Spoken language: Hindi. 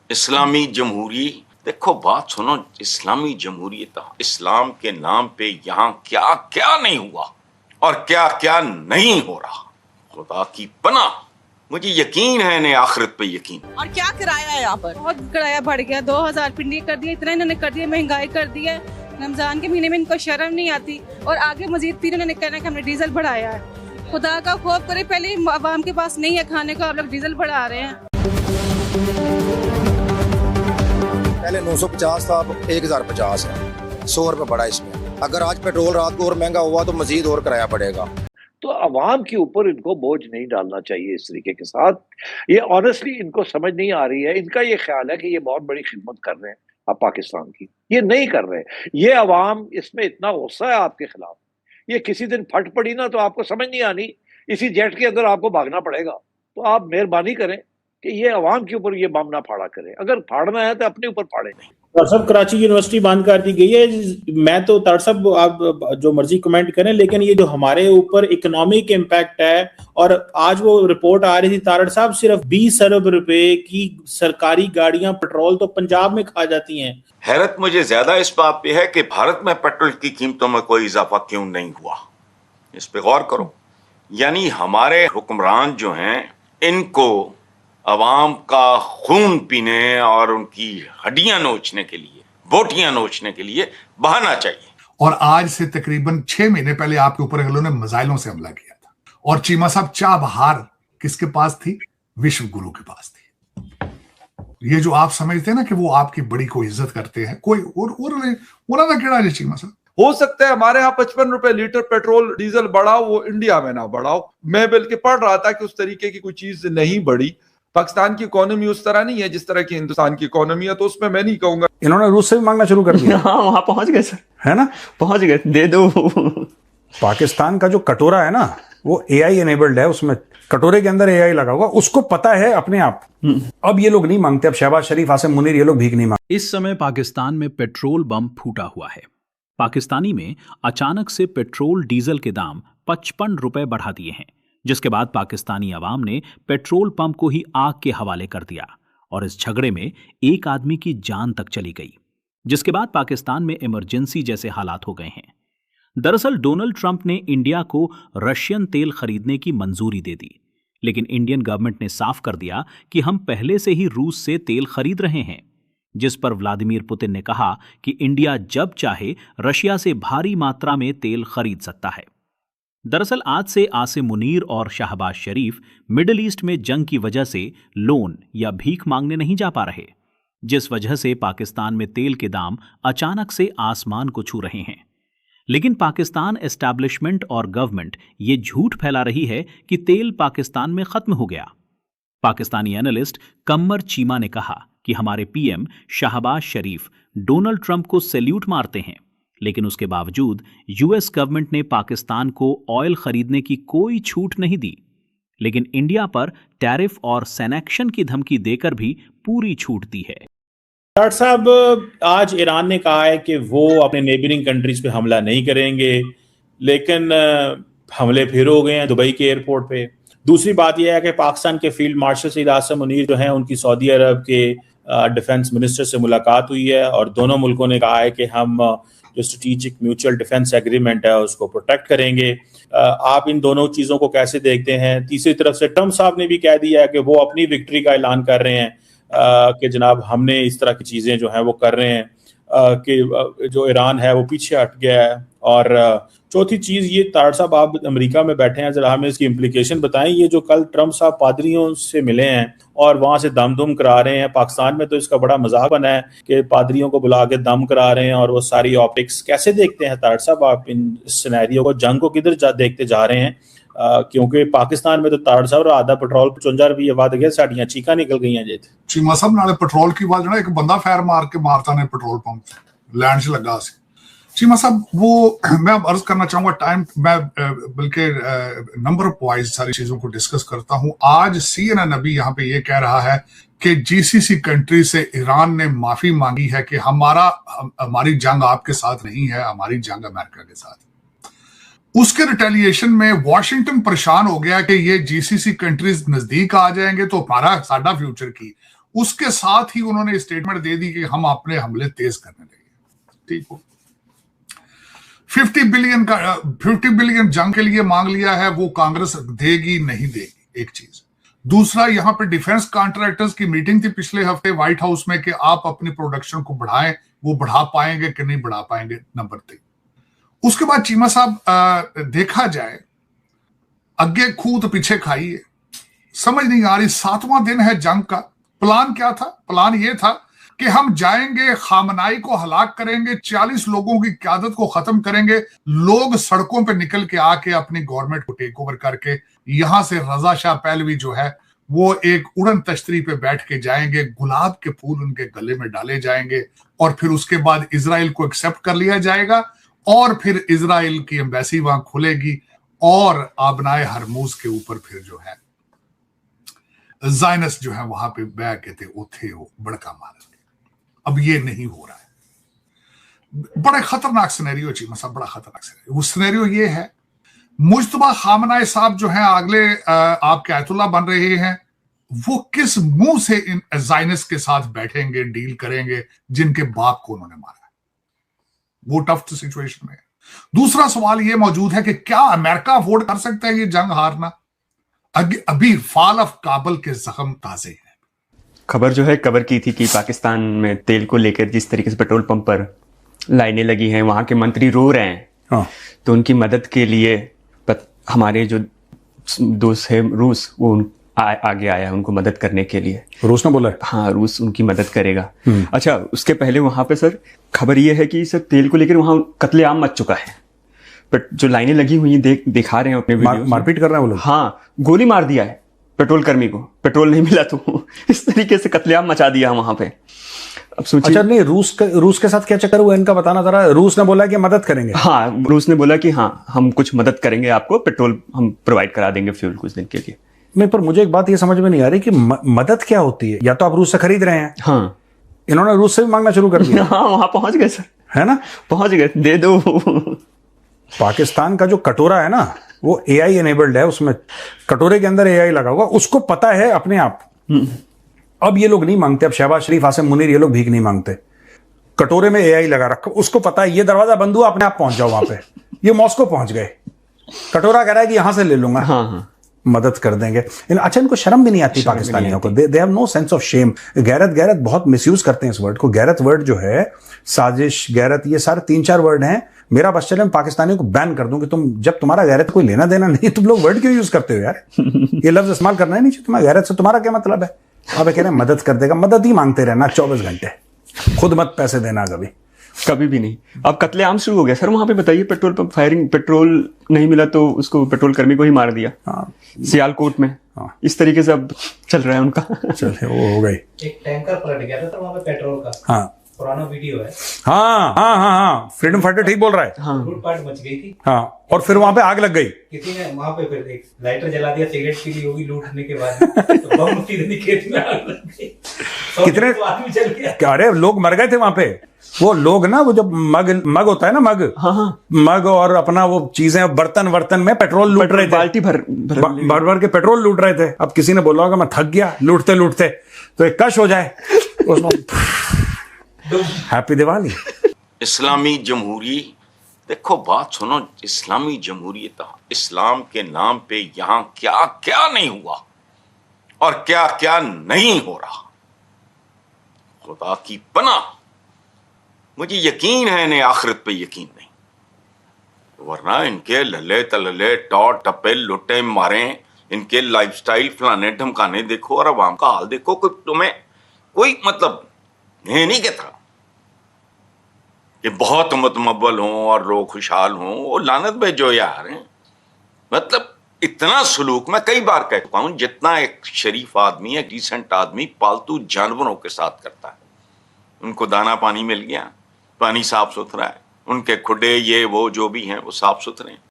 इस्लामी जमहूरी, देखो बात सुनो, इस्लामी जमहूरियत, इस्लाम के नाम पे यहाँ क्या क्या नहीं हुआ और क्या क्या नहीं हो रहा। खुदा की पनाह, मुझे यकीन है इन्हें आखिरत पे यकीन। और क्या किराया है यहाँ पर? बहुत किराया बढ़ गया, 2000 पिंडी कर दिया, इतना इन्होंने कर दिया, महंगाई कर दी है। रमजान के महीने में इनको शर्म नहीं आती और आगे मजीद फिर इन्होंने कहना कि हमने डीजल बढ़ाया है। खुदा का खौफ करे, पहले आवाम के पास नहीं है खाने को, आप लोग डीजल बढ़ा रहे हैं। पहले 950 था, अब 1050 है, 100 रुपए बढ़ा इसमें। अगर आज पेट्रोल रात को और महंगा हुआ तो मजीद और किराया बढ़ेगा। तो अवाम के ऊपर इनको बोझ नहीं डालना चाहिए इस तरीके के साथ। ये ऑनेस्टली इनको समझ नहीं आ रही है। इनका ये ख्याल है कि ये बहुत बड़ी खिदमत कर रहे हैं आप पाकिस्तान की, ये नहीं कर रहे। ये अवाम, इसमें इतना गुस्सा है आपके खिलाफ, ये किसी दिन फट पड़ी ना तो आपको समझ नहीं आनी, इसी जेट के अंदर आपको भागना पड़ेगा। तो आप मेहरबानी करें कि ये अवाम के ऊपर ये बम ना फाड़ा करें। अगर फाड़ना है तो अपने ऊपर फाड़े नहीं। सब कराची यूनिवर्सिटी बंद कर दी गई है। मैं तो सब आप जो मर्जी कमेंट करें, लेकिन ये जो हमारे ऊपर इकोनॉमिक इम्पैक्ट है, और आज वो रिपोर्ट आ रही थी तारड़ साहब, सिर्फ 20 अरब रुपए की सरकारी गाड़ियां पेट्रोल तो पंजाब में खा जाती हैं। हैरत मुझे ज्यादा इस बात पे है कि भारत में पेट्रोल की कीमतों में कोई इजाफा क्यों नहीं हुआ, इस पे गौर करो। यानी हमारे हुक्मरान जो हैं, इनको अवाम का खून पीने और उनकी हड्डियां नोचने के लिए, बोटियां नोचने के लिए बहाना चाहिए। और आज से तकरीबन 6 महीने पहले आपके ऊपर इन्होंने मिसाइलों से हमला किया था, और चीमा साहब चाह बहार किसके पास थी? विश्व गुरु के पास थी। ये जो आप समझते हैं ना कि वो आपकी बड़ी को इज्जत करते हैं, कोई और केड़ा है चीमा साहब? हो सकता है हमारे यहाँ 55 रुपए लीटर पेट्रोल डीजल बढ़ाओ, वो इंडिया में ना बढ़ाओ। मैं बल्कि पढ़ रहा था कि उस तरीके की कोई चीज नहीं बढ़ी। पाकिस्तान की इकोनॉमी उस तरह नहीं है जिस तरह की हिंदुस्तान की इकोनॉमी है, तो उसमें मैं नहीं कहूंगा। इन्होंने रूस से भी मांगना शुरू कर दिया। हाँ, वहां पहुंच गए सर, है ना, पहुंच गए, दे दो। पाकिस्तान का जो कटोरा है ना, वो एआई एनेबल्ड है, उसमें कटोरे के अंदर एआई लगा हुआ, उसको पता है अपने आप। अब ये लोग नहीं मांगते, अब शहबाज शरीफ, आसिम मुनीर, ये लोग भीख नहीं मांगते। इस समय पाकिस्तान में पेट्रोल बम फूटा हुआ है। पाकिस्तानी में अचानक से पेट्रोल डीजल के दाम 55 रुपए बढ़ा दिए हैं, जिसके बाद पाकिस्तानी अवाम ने पेट्रोल पंप को ही आग के हवाले कर दिया और इस झगड़े में एक आदमी की जान तक चली गई, जिसके बाद पाकिस्तान में इमरजेंसी जैसे हालात हो गए हैं। दरअसल डोनाल्ड ट्रंप ने इंडिया को रशियन तेल खरीदने की मंजूरी दे दी, लेकिन इंडियन गवर्नमेंट ने साफ कर दिया कि हम पहले से ही रूस से तेल खरीद रहे हैं, जिस पर व्लादिमीर पुतिन ने कहा कि इंडिया जब चाहे रशिया से भारी मात्रा में तेल खरीद सकता है। दरअसल आज से आसिम मुनीर और शहबाज शरीफ मिडिल ईस्ट में जंग की वजह से लोन या भीख मांगने नहीं जा पा रहे, जिस वजह से पाकिस्तान में तेल के दाम अचानक से आसमान को छू रहे हैं। लेकिन पाकिस्तान एस्टैब्लिशमेंट और गवर्नमेंट ये झूठ फैला रही है कि तेल पाकिस्तान में खत्म हो गया। पाकिस्तानी एनालिस्ट कमर चीमा ने कहा कि हमारे पीएम शहबाज शरीफ डोनाल्ड ट्रंप को सैल्यूट मारते हैं, लेकिन उसके बावजूद यूएस गवर्नमेंट ने पाकिस्तान को ऑयल खरीदने की कोई छूट नहीं दी, लेकिन इंडिया पर टैरिफ और सैंक्शन की धमकी देकर भी पूरी छूट दी है। डॉक्टर साहब, आज ईरान ने कहा है कि वो अपने नेबरिंग कंट्रीज पे हमला नहीं करेंगे, लेकिन हमले फिर हो गए हैं दुबई के एयरपोर्ट पे। दूसरी बात यह है कि पाकिस्तान के फील्ड मार्शल सईद आसिम मुनीर जो हैं, उनकी सऊदी अरब के डिफेंस मिनिस्टर से मुलाकात हुई है और दोनों मुल्कों ने कहा है कि हम जो स्ट्रेटेजिक म्यूचुअल डिफेंस एग्रीमेंट है उसको प्रोटेक्ट करेंगे। आप इन दोनों चीज़ों को कैसे देखते हैं? तीसरी तरफ से ट्रंप साहब ने भी कह दिया है कि वो अपनी विक्ट्री का ऐलान कर रहे हैं कि जनाब हमने इस तरह की चीज़ें जो हैं वो कर रहे हैं कि जो ईरान है वो पीछे हट गया है। और चौथी चीज़ ये, तार साहब आप अमेरिका में बैठे हैं, ज़रा हमें इसकी इम्प्लीकेशन बताएं। ये जो कल ट्रंप साहब पादरियों से मिले हैं और वहाँ से दम दुम करा रहे हैं, पाकिस्तान में तो इसका बड़ा मजाक बना है कि पादरियों को बुला के दम करा रहे हैं और वो सारी ऑप्टिक्स कैसे देखते हैं तार साहब आप इन सिनेरियो को? जंग को किधर देखते जा रहे हैं? क्योंकि पाकिस्तान में तो ताड़ साहब आधा पेट्रोल 55 रुपये वध गया, साड़ियां चीका निकल गई हैं। चीमा साहब नाले पेट्रोल की बात ना, एक बंदा फैर मार के मारता ने पेट्रोल पंप लैंड से लगा सी। चीमा साहब, वो मैं अब अर्ज करना चाहूंगा, टाइम मैं बल्कि नंबर वाइज सारी चीजों को डिस्कस करता हूं। आज CNN अभी यहाँ पे ये कह रहा है कि GCC कंट्री से ईरान ने माफी मांगी है कि हमारी जंग आपके साथ नहीं है, हमारी जंग अमेरिका के साथ। उसके रिटेलिएशन में वॉशिंगटन परेशान हो गया कि ये GCC कंट्रीज नजदीक आ जाएंगे तो हमारा साडा फ्यूचर की। उसके साथ ही उन्होंने स्टेटमेंट दे दी कि हम अपने हमले तेज करने लगे। ठीक हो, 50 बिलियन जंग के लिए मांग लिया है, वो कांग्रेस देगी नहीं देगी, एक चीज। दूसरा, यहां पे डिफेंस कॉन्ट्रैक्टर्स की मीटिंग थी पिछले हफ्ते व्हाइट हाउस में कि आप अपनी प्रोडक्शन को बढ़ाएं, वो बढ़ा पाएंगे कि नहीं बढ़ा पाएंगे, नंबर 3। उसके बाद चीमा साहब देखा जाए, आगे खूद पीछे खाइए, समझ नहीं आ रही। 7वां दिन है जंग का। प्लान क्या था? प्लान ये था कि हम जाएंगे, खामनाई को हलाक करेंगे, 40 लोगों की क़यादत को खत्म करेंगे, लोग सड़कों पे निकल के आके अपनी गवर्नमेंट को टेक ओवर करके यहां से रजा शाह पहलवी जो है वो एक उड़न तश्तरी पे बैठ के जाएंगे, गुलाब के फूल उनके गले में डाले जाएंगे और फिर उसके बाद इजराइल को एक्सेप्ट कर लिया जाएगा और फिर इजराइल की एम्बेसी वहां खुलेगी और आबनाए हरमूज के ऊपर फिर जो है जायनस जो है वहां पे बह के थे उथे वो बड़का मारेंगे। अब ये नहीं हो रहा है। बड़े खतरनाक सिनेरियो चीमा साहब, बड़ा खतरनाक सिनेरियो। वो सिनेरियो ये है, मुज्तबा खामनाई साहब जो हैं अगले आपके आयतुल्लाह बन रहे हैं, वो किस मुंह से इन जायनस के साथ बैठेंगे, डील करेंगे जिनके बाप को उन्होंने मारा है? वो टफ सिचुएशन में है। दूसरा सवाल ये मौजूद है कि क्या अमेरिका अफोर्ड कर सकता है ये जंग हारना? अभी फॉल ऑफ काबुल के जख्म ताजे हैं। खबर जो है कवर की थी कि पाकिस्तान में तेल को लेकर जिस तरीके से पेट्रोल पंप पर लाइनें लगी हैं, वहां के मंत्री रो रहे हैं। हाँ। तो उनकी मदद के लिए हमारे जो दोस्त है रूस, वो आगे आया है उनको मदद करने के लिए। रूस ने बोला है? हाँ, रूस उनकी मदद करेगा। अच्छा, उसके पहले वहां पे सर खबर ये है कि सर तेल को लेकर वहां कत्लेआम मच चुका है। बट जो लाइनें लगी हुई दिखा रहे हैं अपने वीडियो, मारपीट कर रहे हैं वो लोग। हाँ, गोली मार दिया है पेट्रोल कर्मी को, पेट्रोल नहीं मिला तो इस तरीके से कत्लेआम मचा दिया वहां पे। अब सोचिए। अच्छा, नहीं, रूस के साथ क्या चक्कर हुआ इनका बताना जरा। रूस ने बोला कि मदद करेंगे। हाँ, रूस ने बोला कि हाँ हम कुछ मदद करेंगे, आपको पेट्रोल हम प्रोवाइड करा देंगे, फ्यूल कुछ दिन के लिए। नहीं, पर मुझे एक बात ये समझ में नहीं आ रही कि मदद क्या होती है। या तो आप रूस से खरीद रहे हैं। हाँ, इन्होंने रूस से भी मांगना शुरू कर दिया। हाँ, वहां पहुंच गए सर, है ना, पहुंच गए, दे दो। पाकिस्तान का जो कटोरा है ना, वो AI एनेबल्ड है, उसमें कटोरे के अंदर AI लगा हुआ, उसको पता है अपने आप। अब ये लोग नहीं मांगते, अब शहबाज शरीफ, आसिम मुनीर, ये लोग भीख नहीं मांगते। कटोरे में AI लगा रखा, उसको पता है ये दरवाजा बंद हुआ, अपने आप पहुंच जाओ वहां पे। ये मॉस्को पहुंच गए, कटोरा कह रहा है कि यहां से ले लूंगा। हाँ, मदद कर देंगे। अच्छा, इनको शर्म भी नहीं आती पाकिस्तानियों को। They have no sense of shame. गैरत बहुत मिसयूज करते हैं इस वर्ड को। गैरत वर्ड जो है, साजिश, गैरत, ये सारे 3-4 वर्ड हैं। मेरा बस चले, मैं पाकिस्तानियों को बैन कर दूं कि जब तुम्हारा गैरत कोई लेना देना नहीं, तुम लोग वर्ड क्यों यूज करते हो यार? ये लफ्ज इस्तेमाल करना ही नहीं चाहिए। तुम्हारा गैरत से तुम्हारा क्या मतलब है? अब कह रहे हैं मदद कर देगा। मदद ही मांगते रहना 24 घंटे, खुद मत पैसे देना कभी भी नहीं। अब कत्लेआम शुरू हो गया सर वहां पे। बताइए, पेट्रोल पंप फायरिंग, पेट्रोल नहीं मिला तो उसको पेट्रोल कर्मी को ही मार दिया। हाँ। सियालकोट में। हाँ। इस तरीके से अब चल रहा है उनका। चलिए, वो हो गई। एक टैंकर पलट गया था वहां पे पेट्रोल का। हाँ, पुराना वीडियो है। हाँ, फ्रीडम फाइटर ठीक बोल रहा है। हाँ, लूटपाट मच गई थी। हाँ, और फिर वहां पे आग लग गई। किसी ने वहां पे फिर एक लाइटर जला दिया, सिगरेट पी ली होगी लूटने के बाद, तो बम सीधे खेत में आग लग गई। कितने आदमी चल गया। अरे लोग मर गए थे वहां पे। वो लोग ना, वो जब मग होता है ना, मग। हाँ, मग और अपना वो चीजें, बर्तन में पेट्रोल लूट रहे थे। बाल्टी भर के पेट्रोल लूट रहे थे। अब किसी ने बोला होगा मैं थक गया लूटते तो एक कश हो जाए हैप्पी दिवाली। इस्लामी जमहूरी, देखो बात सुनो, इस्लामी जमहूरियत, इस्लाम के नाम पे यहां क्या क्या नहीं हुआ और क्या क्या नहीं हो रहा। खुदा की पनाह, मुझे यकीन है इन्हें आखिरत पे यकीन नहीं, वरना इनके लल्ले तलले टॉट टप्पे लुट्टे मारे, इनके लाइफस्टाइल फलाने ढमकाने देखो और अवाम का हाल देखो। कि तुम्हें कोई मतलब ये नहीं कहता कि बहुत मतमबल हों और लोग खुशहाल हों, वो लानत भेजो यार। मतलब इतना सलूक मैं कई बार कह चुका हूं, जितना एक शरीफ आदमी, एक डिसेंट आदमी पालतू जानवरों के साथ करता है। उनको दाना पानी मिल गया, पानी साफ सुथरा है, उनके खुडे ये वो जो भी हैं वो साफ सुथरे हैं।